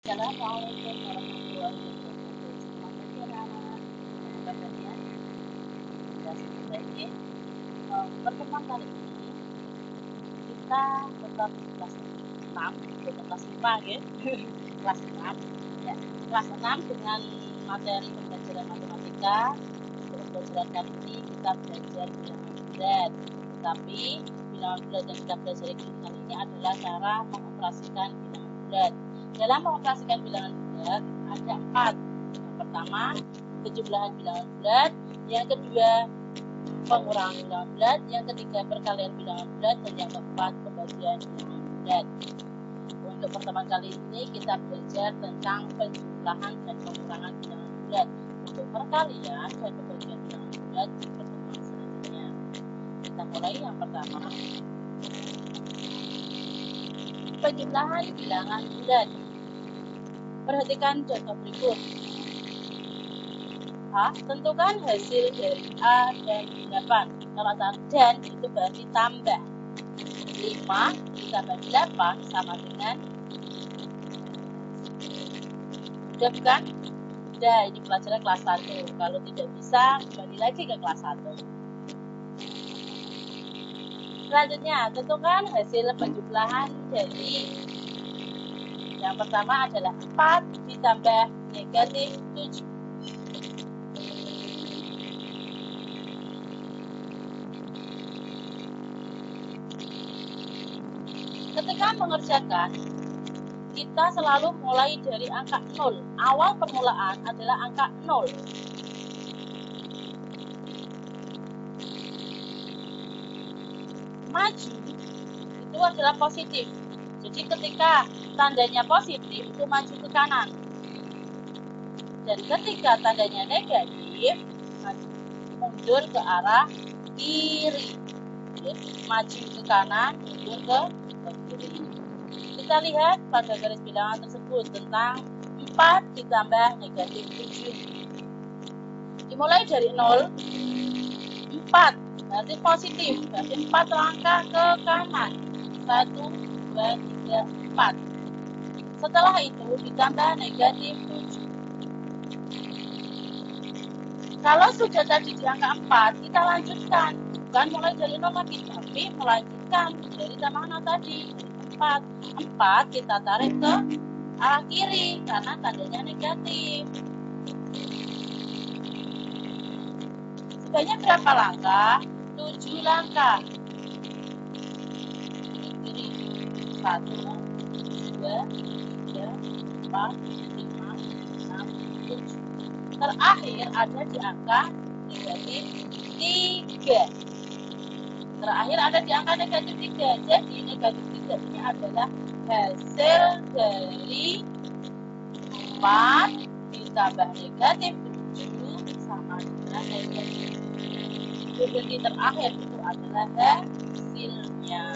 Assalamualaikum warahmatullahi wabarakatuh. Selamat pagi anak-anak. Gimana kabarnya? Kita sedang baik ya. Pertemuan kali ini kita tetap di kelas 6, bukan kelas 5 ya. Kelas 6. Ya, kelas 6 dengan materi pembelajaran matematika. Untuk pembelajaran kali ini kita belajar bilangan bulat. Tetapi bilangan bulat yang kita pelajari kali ini adalah cara mengoperasikan bilangan bulat. Dalam mengoperasikan bilangan bulat ada 4. Yang pertama, kejumlahan bilangan bulat. Yang kedua, pengurangan bilangan bulat. Yang ketiga, perkalian bilangan bulat. Dan yang keempat, pembagian bilangan bulat. Untuk pertemuan kali ini kita belajar tentang penjumlahan dan pengurangan bilangan bulat. Untuk perkalian dan pembagian bilangan bulat di pertemuan selanjutnya. Kita mulai yang pertama. Penjumlahan bilangan bulat. Perhatikan contoh berikut. A. Tentukan hasil dari A dan 8. Kalau dan itu berarti tambah. 5 ditambah 8 sama dengan, udah bukan? Udah, ini pelajaran kelas 1. Kalau tidak bisa, kembali lagi ke kelas 1. Selanjutnya, tentukan hasil penjumlahan dari yang pertama adalah 4 ditambah negatif 7. Ketika mengerjakan, kita selalu mulai dari angka 0. Awal permulaan adalah angka 0. Maju itu adalah positif. Jadi ketika tandanya positif itu maju ke kanan. Dan ketika tandanya negatif, mundur ke arah kiri. Jadi, maju ke kanan, mundur ke kiri. Kita lihat pada garis bilangan tersebut tentang 4 ditambah negatif 7. Dimulai dari 0, 4 berarti positif, berarti 4 langkah ke kanan. 1, 2, 3, 4. Setelah itu ditambah negatif 7. Kalau sudah tadi di angka 4, kita lanjutkan. Bukan mulai dari 0 lagi, tapi melanjutkan dari mana tadi. 4 kita tarik ke arah kiri karena tandanya negatif. Sebanyak berapa langkah? 7 langkah. Kiri 1, 2, 3, 4, 5, 6, 7. Terakhir ada di angka negatif 3. Terakhir ada di angka negatif 3. Jadi negatif 3 ini adalah hasil dari 4 ditambah negatif 7 sama dengan negatif. Jadi terakhir itu adalah hasilnya.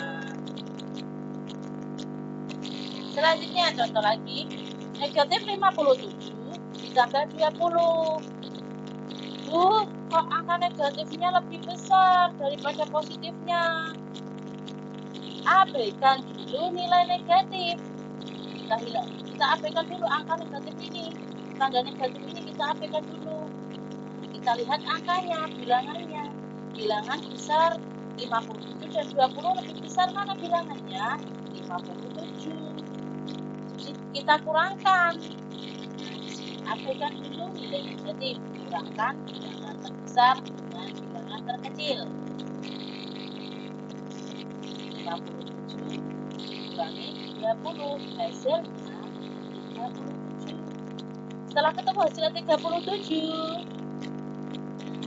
Selanjutnya contoh lagi. Negatif 57 ditambah 20. Kok angka negatifnya lebih besar daripada positifnya? Abaikan dulu nilai negatif. Kita abaikan dulu angka negatif ini. Tanda negatif ini kita abaikan dulu. Kita lihat angkanya, bilangannya. Bilangan besar 57 dan 20 lebih besar mana bilangannya? 57. Jadi kita kurangkan. Abaikan dulu nilai negatif. Kurangkan bilangan terbesar dengan bilangan terkecil. 57 dikurangi 30, hasilnya 37. Setelah ketemu hasilnya 37,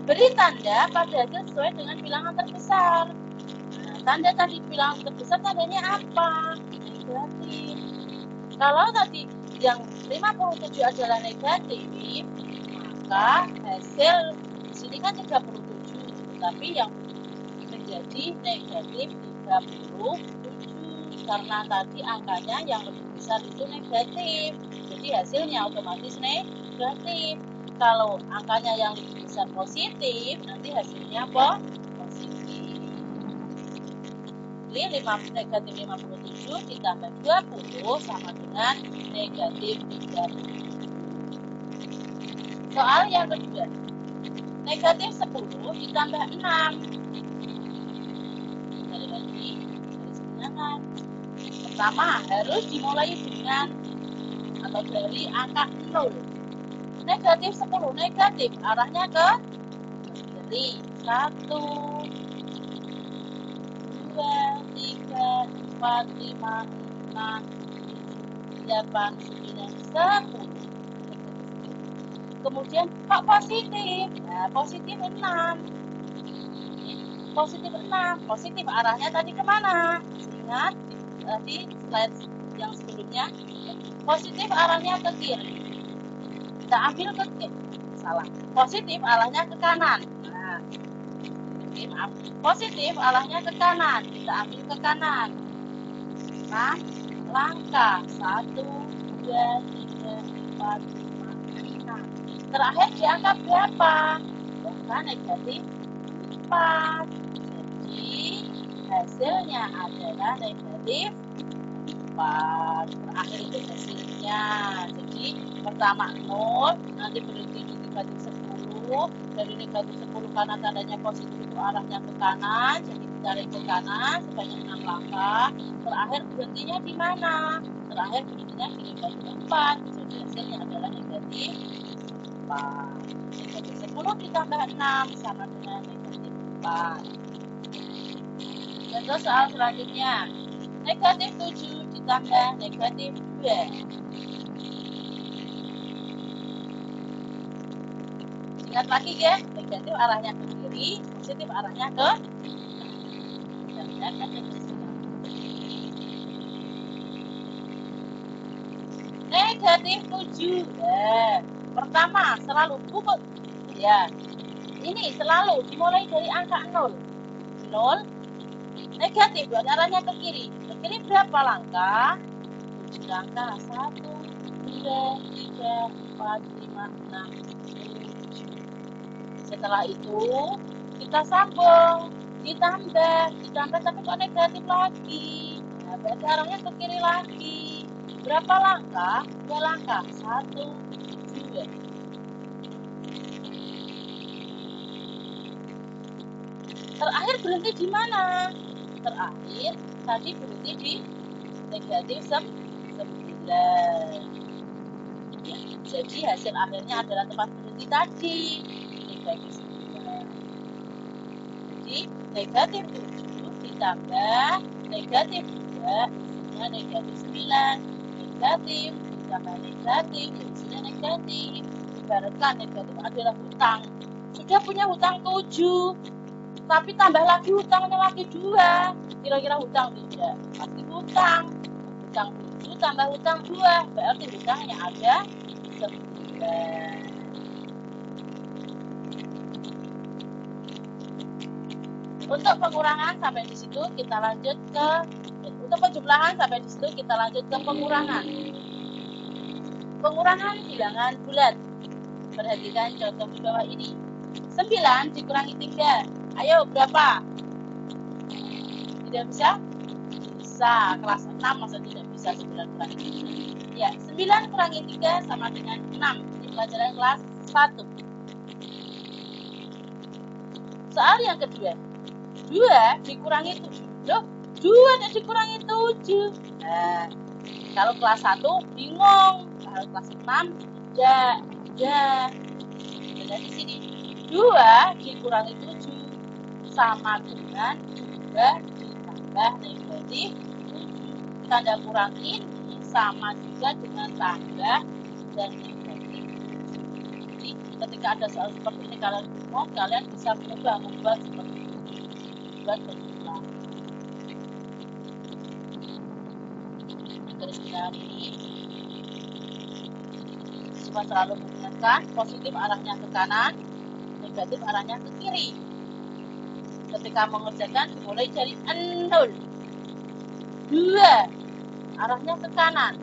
beri tanda pada hasil sesuai dengan bilangan terbesar. Nah, tanda tadi bilangan terbesar tandanya apa? Negatif. Kalau tadi yang 57 adalah negatif, maka hasil di sini kan 37, tapi yang menjadi negatif 37 karena tadi angkanya yang lebih besar itu negatif. Jadi hasilnya otomatis negatif. Kalau angkanya yang lebih besar positif, nanti hasilnya positif. kiri, negatif 57 ditambah 20 sama dengan negatif 30. Soal yang kedua, negatif 10 ditambah 6. Sekali lagi, garis bilangan. Pertama, harus dimulai dengan atau dari angka 0. Negatif 10, negatif, arahnya ke kiri. 1, 2, 3, 4, 5, 6, 8, 9, 10. Kemudian kok positif? Nah, positif 6. Positif 6. Positif arahnya tadi kemana? Ingat di slide yang sebelumnya, positif arahnya ke kiri. Kita ambil ke kiri. Salah. Positif arahnya ke kanan. Nah, maaf. Positif arahnya ke kanan. Kita ambil ke kanan. 6 langkah. 1, 2, 3, 4, 5, 6. Terakhir diangkat berapa? Angka negatif 4. Jadi hasilnya adalah negatif 4. Terakhir itu hasilnya. Jadi pertama 0, nanti berhenti di negatif 10. Dari negatif 10 karena tandanya positif itu arahnya ke kanan, jadi ditarik ke kanan sebanyak 6 langkah. Terakhir berhentinya di mana? Terakhir berhentinya di negatif 4. Jadi hasilnya adalah negatif 4. Negatif 10 ditambah 6 sama dengan negatif 4. Contoh soal selanjutnya, negatif 7 ditambah negatif 2. Ingat lagi ya, negatif arahnya ke kiri, positif arahnya ke negatif 7. Pertama, selalu pupuk. Ya, ini selalu dimulai dari angka 0. 0, negatif, arahnya ke kiri. Ke kiri berapa langkah? 7 langkah. 1, 2, 3, 4, 5, 6, 7. Setelah itu, kita sambung. Ditambah tapi kok negatif lagi. Nah, berarti arahnya ke kiri lagi. Berapa langkah? 2 langkah. 1, 2. Terakhir berhenti di mana? Terakhir tadi berhenti di negatif 9. Ya, jadi hasil akhirnya adalah tempat berhenti tadi, negatif 9. Jadi negatif 7 ditambah negatif 2, isinya negatif 9. Negatif ditambah negatif, isinya negatif. Ibaratkan negatif adalah hutang. Sudah punya hutang 7, tapi tambah lagi hutangnya lagi 2. Kira-kira hutang tidak? Pasti hutang. Hutang 7 tambah hutang 2, berarti hutangnya ada 9. Untuk pengurangan sampai di situ kita lanjut ke untuk penjumlahan sampai di situ kita lanjut ke pengurangan. Pengurangan bilangan bulat. Perhatikan contoh di bawah ini. 9 dikurangi 3. Ayo berapa? Tidak bisa? Bisa. Kelas 6 masa tidak bisa 9 kurangi 3. Ya, 9 kurangi 3 sama dengan 6. Ini pelajaran kelas 1. Soal yang kedua. 2 dikurangi 7. Loh, 2 dikurangi 7. Nah, kalau kelas 1 bingung. Kalau kelas 6 tidak. Jadi di sini 2 dikurangi 7 sama dengan 2 ditambah negatif 7. Tanda kurang ini sama juga dengan tambah dan negatif 7. Jadi ketika ada soal seperti ini kalian bingung, kalian bisa membuat seperti ini. Buat penjumlah. Garis bilangan ini siswa selalu mengingatkan positif arahnya ke kanan, negatif arahnya ke kiri. Ketika mengerjakan dimulai dari 0. 2 arahnya ke kanan.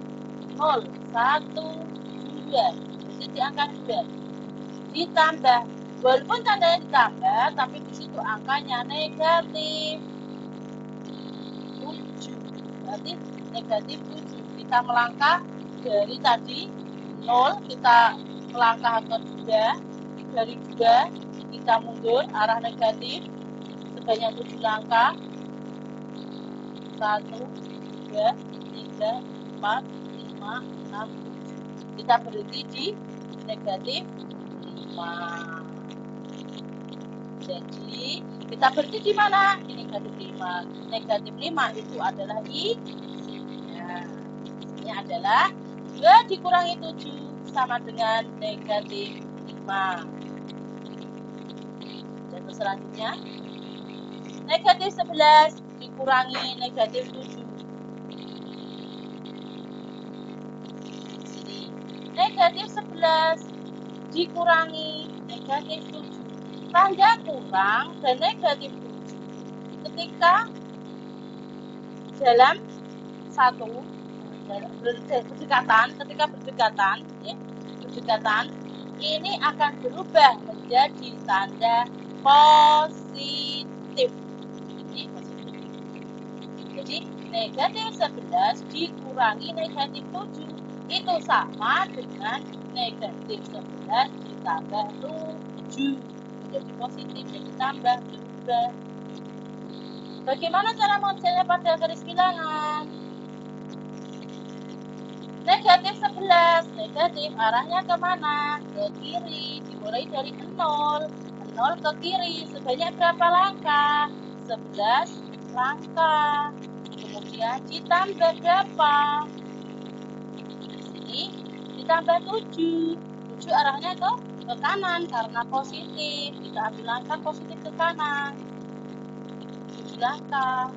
0, 1, 2. Jadi diangkat 2. Ditambah. Walaupun tandanya ditambah, tapi di situ angkanya negatif. berarti negatif 7. Kita melangkah dari tadi 0, kita melangkah ke 2, dari 2 kita mundur arah negatif sebanyak 7 langkah. 1, 2, 3, 4, 5, 6, 7. Kita berhenti di negatif 5. Jadi kita berhenti di mana? Di negatif 5. Negatif 5 itu adalah isinya. Isinya adalah 2 dikurangi 7 sama dengan negatif 5. Contoh selanjutnya, negatif 11 dikurangi negatif 7. Sini. Negatif 11 dikurangi negatif 7. Tanda kurang dan negatif 7 ketika dalam satu berdekatan, ketika berdekatan ya, berdekatan ini akan berubah menjadi tanda positif. Ini positif. Jadi negatif 11 dikurangi negatif 7 itu sama dengan negatif 11 ditambah 7. Jadi positif, jadi tambah, berubah. Bagaimana cara mengerjakannya pada garis bilangan? Negatif 11, negatif arahnya kemana? Ke kiri, dimulai dari 0. 0 ke kiri, sebanyak berapa langkah? 11 langkah. Kemudian ditambah berapa? Sini ditambah 7. 7 arahnya ke kanan karena positif. Kita ambil langkah positif ke kanan. 7 langkah.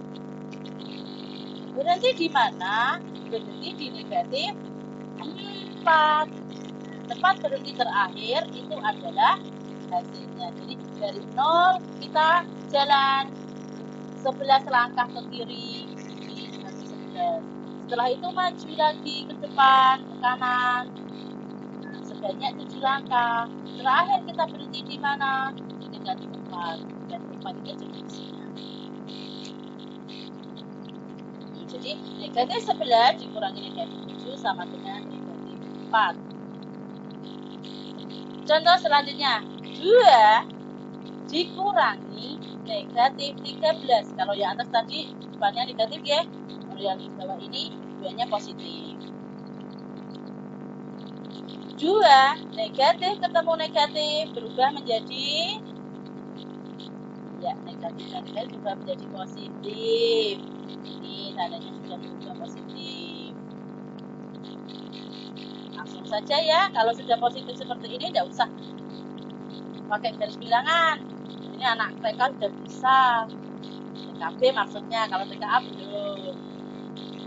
Berhenti di mana? Berhenti di negatif 4. Tempat berhenti terakhir itu adalah hasilnya. Jadi dari 0 kita jalan 11 langkah ke kiri di hasil 11. Setelah itu maju lagi ke depan, ke kanan. Nah, sebanyak 7 langkah. Terakhir kita berhenti di mana? Di negatif 4. Dan 4 itu jadi isinya. Jadi negatif 11 dikurangi negatif 7 sama dengan negatif 4. Contoh selanjutnya, 2 dikurangi negatif 13. Kalau yang atas tadi depannya negatif ya, kalau yang di bawah ini 2-nya positif. 2 negatif ketemu negatif berubah menjadi ya negatif dan negatif berubah menjadi positif. Ini tandanya sudah berubah positif. Langsung saja ya, kalau sudah positif seperti ini tidak usah pakai garis bilangan. Ini anak TK sudah bisa. TKB maksudnya, kalau TKA belum.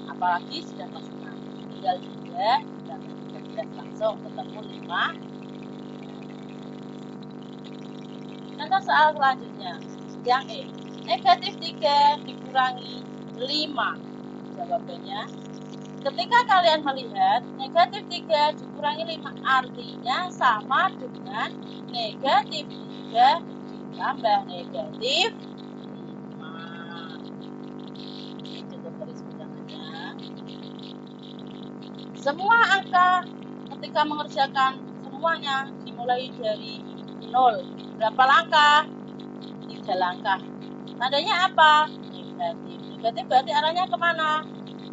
Apalagi sudah kelas 6. Tinggal 2 dan 13 langsung ketemu 5. Contoh soal selanjutnya, yang E. Negatif 3 dikurangi 5. Jawabannya, ketika kalian melihat negatif 3 dikurangi 5 artinya sama dengan negatif 3 ditambah negatif 5. Ini contoh garis bilangannya. Semua angka ketika mengerjakan semuanya dimulai dari 0. Berapa langkah? 3 langkah. Tandanya apa? Negatif. Negatif berarti arahnya kemana?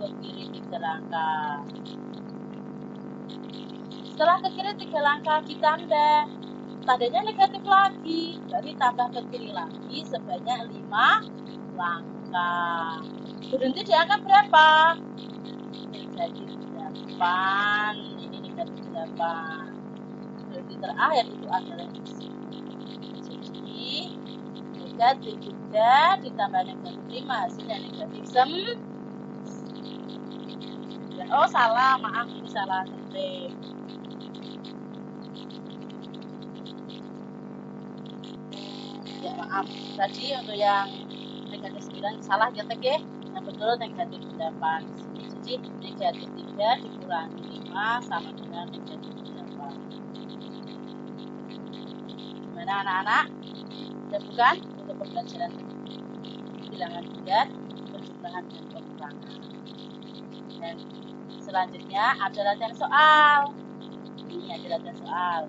Ke kiri 3 langkah. Setelah ke kiri 3 langkah ditambah, tandanya negatif lagi, berarti tambah ke kiri lagi sebanyak 5 langkah. Berhenti di angka berapa? Negatif 8. Ini negatif 8. Berhenti terakhir itu adalah di sini. Jadi negatif 3 ditambah negatif 5 hasilnya negatif 9. Oh salah, maaf ini salah ketik. Ya maaf, tadi untuk yang negatif 9 salah ketik ya. Yang betul negatif 8. Jadi negatif 3 dikurangi 5 sama dengan negatif 8. Gimana anak-anak? Sudah bukan untuk pembelajaran bilangan bulat? penjumlahan dan pengurangan. Dan selanjutnya ada latihan soal. Ini ada latihan soal.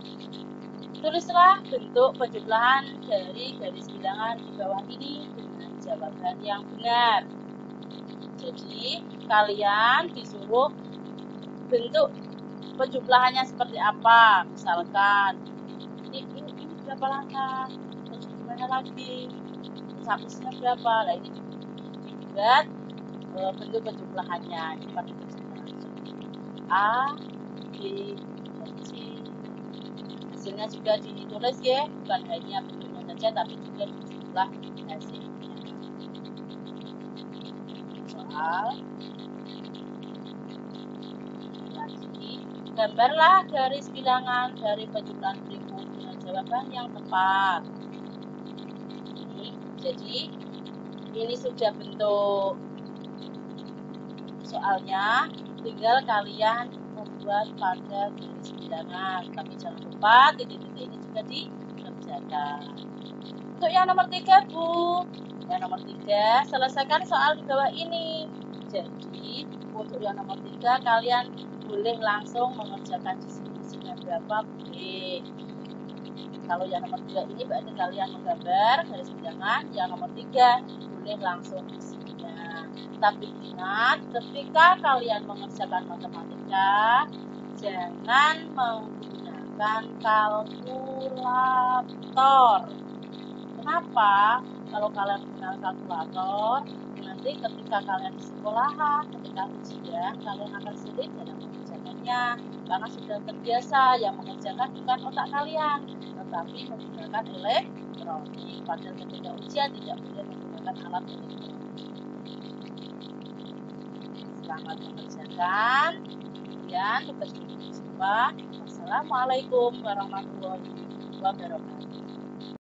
Tulislah bentuk penjumlahan dari garis bilangan di bawah ini dengan jawaban yang benar. Jadi kalian disuruh bentuk penjumlahannya seperti apa. Misalkan ini berapa langkah, terus gimana lagi, terus habisnya berapa. Nah ini dibuat bentuk penjumlahannya seperti itu langsung A, B, dan C. Hasilnya juga ditulis ya, bukan hanya bentuknya saja tapi juga jumlah hasilnya. Soal lagi, gambarlah garis bilangan dari penjumlahan berikut dengan jawaban yang tepat. Jadi ini sudah bentuk soalnya, tinggal kalian membuat pada garis bilangan, tapi jangan lupa titik-titik ini juga dikerjakan. Untuk yang nomor 3 Bu, yang nomor 3 selesaikan soal di bawah ini. Jadi untuk yang nomor 3 kalian boleh langsung mengerjakan di sini, isinya berapa boleh. Kalau yang nomor 2 ini berarti kalian menggambar garis bilangan. Yang nomor 3 boleh langsung isinya. Tapi ingat, ketika kalian mengerjakan matematika, jangan menggunakan kalkulator. Kenapa? Kalau kalian menggunakan kalkulator, nanti ketika kalian di sekolahan, ketika ujian, kalian akan sulit dalam mengerjakannya. Karena sudah terbiasa yang mengerjakan bukan otak kalian, tetapi menggunakan elektronik. Padahal ketika ujian tidak boleh menggunakan alat elektronik. Selamat mengerjakan. Kemudian tugas berikutnya. Wassalamualaikum warahmatullahi wabarakatuh.